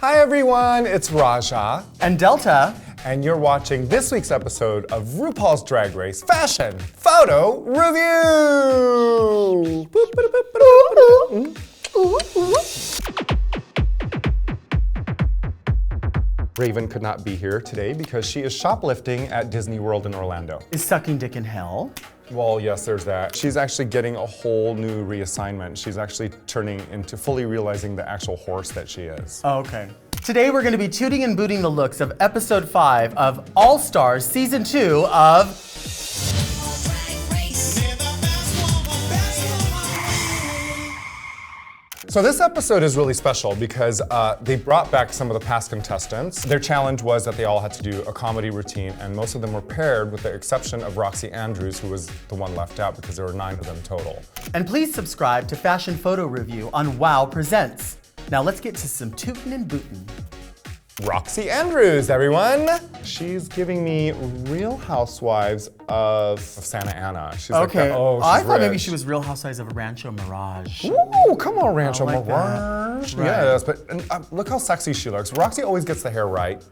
Hi everyone, it's Raja. And Delta. And you're watching this week's episode of RuPaul's Drag Race Fashion Photo RuView. Raven could not be here today because she is shoplifting at Disney World in Orlando. Is sucking dick in hell? Well, yes, there's that. She's actually getting a whole new reassignment. She's actually turning into fully realizing the actual horse that she is. Oh, okay. Today we're going to be tooting and booting the looks of episode 5 of All Stars season 2 of So this episode is really special because they brought back some of the past contestants. Their challenge was that they all had to do a comedy routine, and most of them were paired with the exception of Roxxxy Andrews, who was the one left out because there were 9 of them total. And please subscribe to Fashion Photo RuView on WOWPresents. Now let's get to some tootin' and bootin'. Roxxxy Andrews, everyone. She's giving me Real Housewives of Santa Ana. She's Okay. like, I thought maybe rich. she was Real Housewives of Rancho Mirage. Ooh, come on, Rancho like Mirage. that. Right. Yes, but look how sexy she looks. Roxxxy always gets the hair right.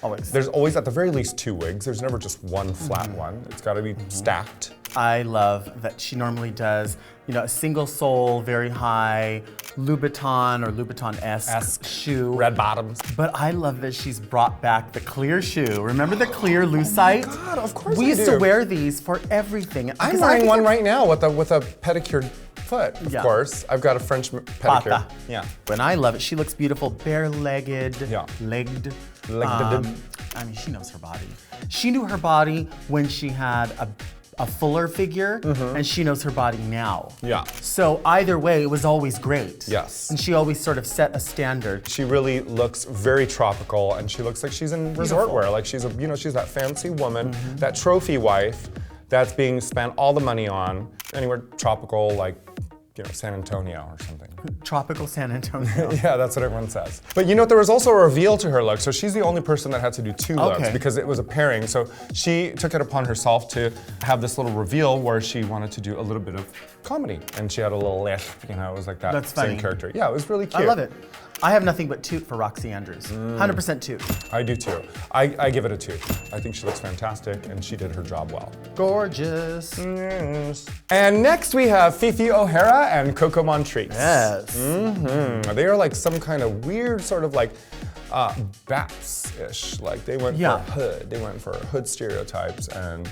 Always. There's always, at the very least, 2 wigs. There's never just one flat one. It's got to be stacked. I love that she normally does, you know, a single sole, very high Louboutin or Louboutin-esque shoe. Red bottoms. But I love that she's brought back the clear shoe. Remember the clear lucite? Oh God, of course we I used do. to wear these for everything. I'm Because wearing I one think right now with a pedicured foot, of Yeah. course. I've got a French pedicure. Pata. Yeah. And I love it. She looks beautiful, bare-legged, Yeah. legged. Legged. I mean, she knows her body. She knew her body when she had a fuller figure, and she knows her body now. Yeah. So either way, it was always great. Yes. And she always sort of set a standard. She really looks very tropical, and she looks like she's in resort Beautiful. wear. Like she's she's that fancy woman, that trophy wife that's being spent all the money on anywhere tropical, like, San Antonio or something. Tropical San Antonio. Yeah, that's what everyone says. But there was also a reveal to her look, so she's the only person that had to do 2 looks Okay. because it was a pairing. So she took it upon herself to have this little reveal where she wanted to do a little bit of comedy. And she had a little lisp, it was like that That's same funny. character. Yeah, it was really cute. I love it. I have nothing but toot for Roxxxy Andrews. 100% toot. I do too. I give it a 2. I think she looks fantastic and she did her job well. Gorgeous. Yes. And next we have Phi Phi O'hara and Coco Montrese. Yes. They are like some kind of weird sort of like Bats-ish. Like they went Yeah. for hood. They went for hood stereotypes, and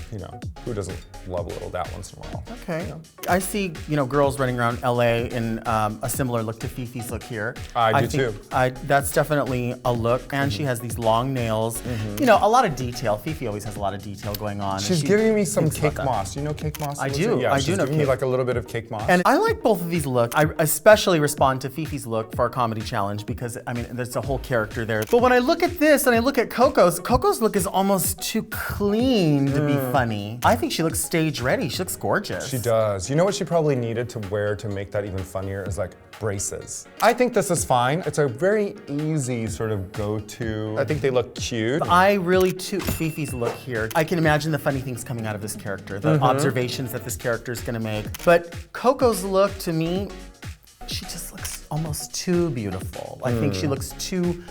who doesn't love a little that once in a while? Okay. I see, girls running around LA in a similar look to Fifi's look here. I do think that's definitely a look, and she has these long nails. A lot of detail. Fifi always has a lot of detail going on. and She's she giving me some thinks about cake that. moss. Do you know cake moss? I Alyssa? do. Yeah, I she's do know giving me cake. like a little bit of cake moss. And I like both of these looks. I especially respond to Fifi's look for our comedy challenge because, there's a whole character there. But when I look at this and I look at Coco's look is almost too clean to be funny. I think she looks stage ready. She looks gorgeous. She does. You know what she probably needed to wear to make that even funnier is like braces. I think this is fine. It's a very easy sort of go-to. I think they look cute. I really toot Fifi's look here. I can imagine the funny things coming out of this character, the observations that this character is gonna make. But Coco's look, to me, she just looks almost too beautiful. I think she looks too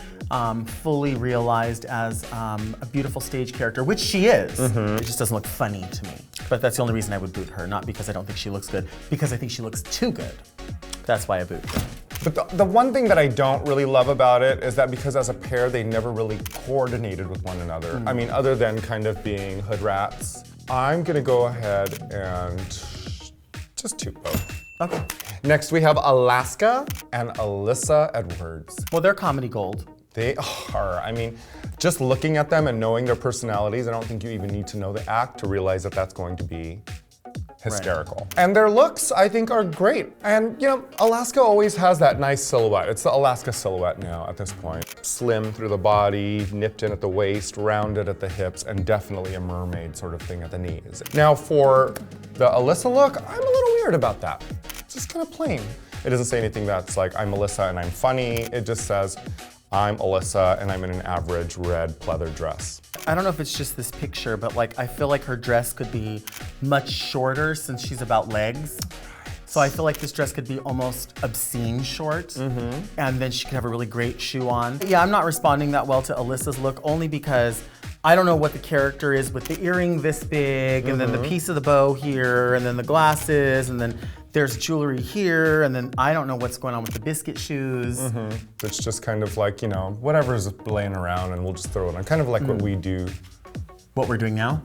fully realized as a beautiful stage character, which she is. It just doesn't look funny to me. But that's the only reason I would boot her, not because I don't think she looks good, because I think she looks too good. That's why I boot her. But the one thing that I don't really love about it is that because as a pair, they never really coordinated with one another. I mean, other than kind of being hood rats. I'm gonna go ahead and just toot both. Okay. Next, we have Alaska and Alyssa Edwards. Well, they're comedy gold. They are. Just looking at them and knowing their personalities, I don't think you even need to know the act to realize that that's going to be hysterical. And their looks, I think, are great. And, Alaska always has that nice silhouette. It's the Alaska silhouette now at this point. Slim through the body, nipped in at the waist, rounded at the hips, and definitely a mermaid sort of thing at the knees. Now for the Alyssa look, I'm a little weird about that. It's just kind of plain. It doesn't say anything that's like, I'm Alyssa and I'm funny. It just says, I'm Alyssa and I'm in an average red pleather dress. I don't know if it's just this picture, but I feel like her dress could be much shorter since she's about legs. So I feel like this dress could be almost obscene short, and then she could have a really great shoe on. Yeah, I'm not responding that well to Alyssa's look, only because I don't know what the character is with the earring this big, and then the piece of the bow here, and then the glasses, and then there's jewelry here, and then I don't know what's going on with the biscuit shoes. It's just kind of like, you know, whatever's laying around and we'll just throw it on. Kind of like what we do. What we're doing now?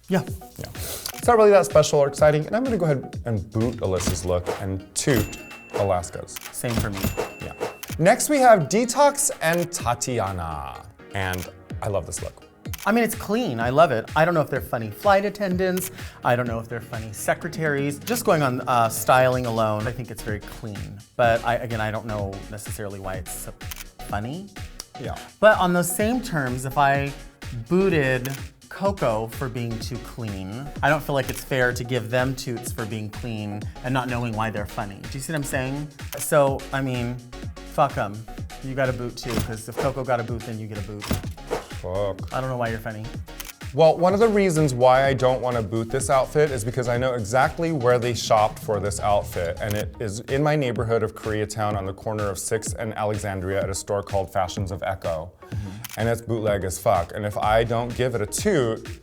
Yeah. Yeah. It's not really that special or exciting, and I'm gonna go ahead and boot Alyssa's look and toot Alaska's. Same for me. Yeah. Next we have Detox and Tatiana. And I love this look. I mean, it's clean, I love it. I don't know if they're funny flight attendants. I don't know if they're funny secretaries. Just going on styling alone, I think it's very clean. But again, I don't know necessarily why it's so funny. Yeah. But on those same terms, if I booted Coco for being too clean, I don't feel like it's fair to give them toots for being clean and not knowing why they're funny. Do you see what I'm saying? So, I mean, fuck them. You got a boot too, because if Coco got a boot, then you get a boot. Fuck. I don't know why you're funny. Well, one of the reasons why I don't want to boot this outfit is because I know exactly where they shopped for this outfit, and it is in my neighborhood of Koreatown on the corner of 6th and Alexandria at a store called Fashions of Echo. And it's bootleg as fuck. And if I don't give it a toot,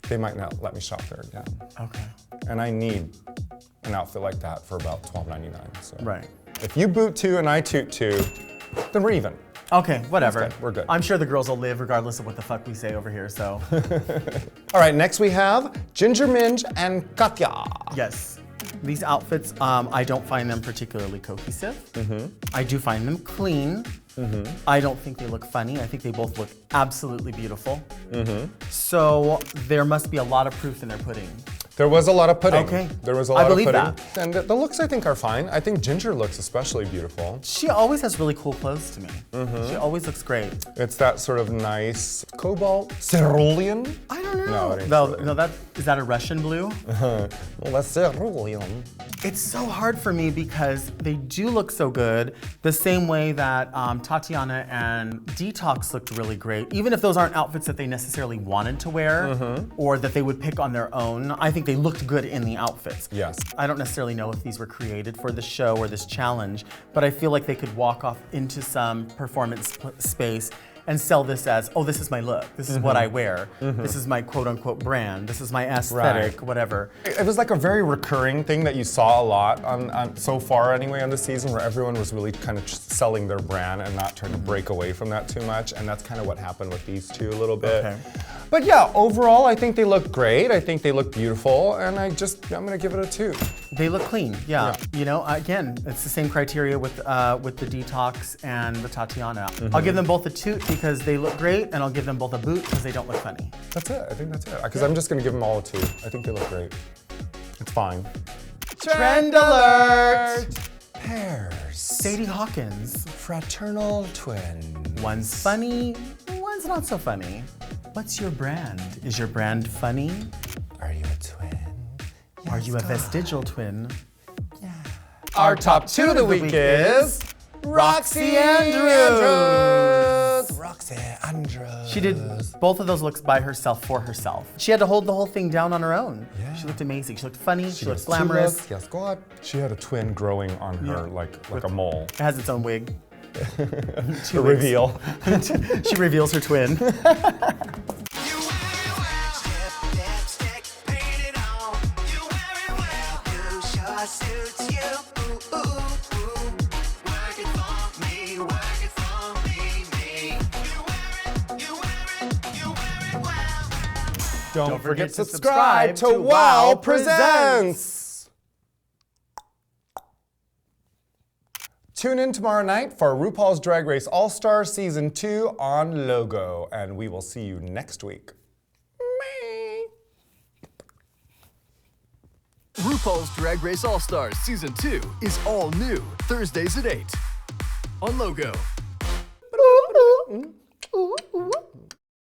they might not let me shop there again. Okay. And I need an outfit like that for about $12.99. So. Right. If you boot two and I toot two, then we're even. Okay, whatever. That's good. We're good. I'm sure the girls will live regardless of what the fuck we say over here, so. All right, next we have Ginger Minj and Katya. Yes. These outfits, I don't find them particularly cohesive. I do find them clean. I don't think they look funny. I think they both look absolutely beautiful. So there must be a lot of proof in their pudding. There was a lot of pudding. Okay. There was a lot I believe of pudding. that. And the looks I think are fine. I think Ginger looks especially beautiful. She always has really cool clothes to me. She always looks great. It's that sort of nice cobalt cerulean. I don't know. No, it ain't No, is that a Russian blue? Well, that's cerulean. It's so hard for me because they do look so good, the same way that Tatiana and Detox looked really great. Even if those aren't outfits that they necessarily wanted to wear or that they would pick on their own, I think they looked good in the outfits. Yes. I don't necessarily know if these were created for the show or this challenge, but I feel like they could walk off into some performance space and sell this as, oh, this is my look. This is what I wear. This is my quote unquote brand. This is my aesthetic, whatever. It was like a very recurring thing that you saw a lot on so far anyway on the season, where everyone was really kind of selling their brand and not trying to break away from that too much. And that's kind of what happened with these two a little bit. Okay. But yeah, overall, I think they look great. I think they look beautiful, and I'm gonna give it a 2. They look clean, yeah. You know, again, it's the same criteria with the Detox and the Tatiana. I'll give them both a toot because they look great, and I'll give them both a boot because they don't look funny. That's it, I think that's it. Because I'm just gonna give them all a 2. I think they look great. It's fine. Trend alert! Pairs. Sadie Hawkins. Fraternal twin. One's funny, one's not so funny. What's your brand? Is your brand funny? Are you a twin? Are you a vestigial twin? Yeah. Our top 2 of the week is Roxxxy Andrews. Roxxxy Andrews. She did both of those looks by herself for herself. She had to hold the whole thing down on her own. Yeah. She looked amazing. She looked funny. She looked has 2 glamorous. looks. Yes, God. She had a twin growing on her like a mole. It has its own wig. A reveal. She reveals her twin. Don't forget to subscribe to WOWPresents! Tune in tomorrow night for RuPaul's Drag Race All-Stars Season 2 on Logo, and we will see you next week. RuPaul's Drag Race All-Stars Season 2 is all new, Thursdays at 8 on Logo.